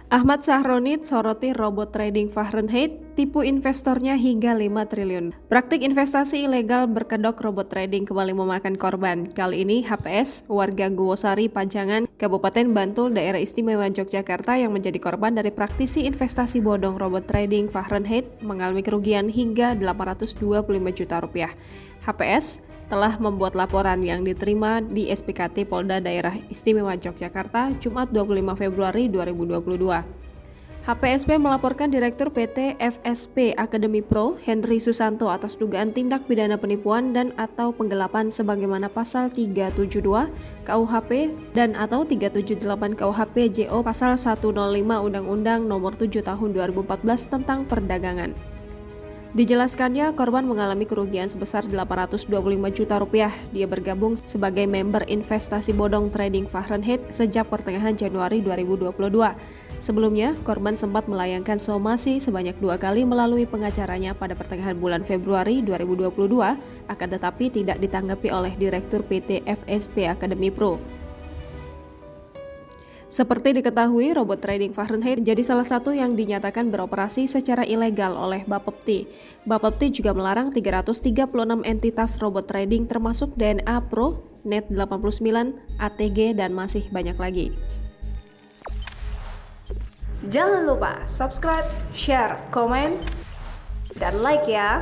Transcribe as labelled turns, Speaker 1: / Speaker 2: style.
Speaker 1: Ahmad Sahroni soroti robot trading Fahrenheit, tipu investornya hingga 5 triliun. Praktik investasi ilegal berkedok robot trading kembali memakan korban. Kali ini HPS, warga Guwosari, Pajangan, Kabupaten Bantul, Daerah Istimewa Yogyakarta yang menjadi korban dari praktisi investasi bodong robot trading Fahrenheit mengalami kerugian hingga 825 juta rupiah. HPS telah membuat laporan yang diterima di SPKT Polda Daerah Istimewa Yogyakarta Jumat 25 Februari 2022. HPSP melaporkan Direktur PT FSP Academy Pro, Henry Susanto atas dugaan tindak pidana penipuan dan atau penggelapan sebagaimana pasal 372 KUHP dan atau 378 KUHP JO pasal 105 Undang-Undang Nomor 7 Tahun 2014 tentang Perdagangan. Dijelaskannya, korban mengalami kerugian sebesar 825 juta rupiah. Dia bergabung sebagai member investasi bodong trading Fahrenheit sejak pertengahan Januari 2022. Sebelumnya, korban sempat melayangkan somasi sebanyak 2 kali melalui pengacaranya pada pertengahan bulan Februari 2022, akan tetapi tidak ditanggapi oleh Direktur PT FSP Academy Pro. Seperti diketahui, robot trading Fahrenheit menjadi salah satu yang dinyatakan beroperasi secara ilegal oleh Bapepti. Bapepti juga melarang 336 entitas robot trading termasuk DNA Pro, Net89, ATG, dan masih banyak lagi.
Speaker 2: Jangan lupa subscribe, share, komen, dan like ya!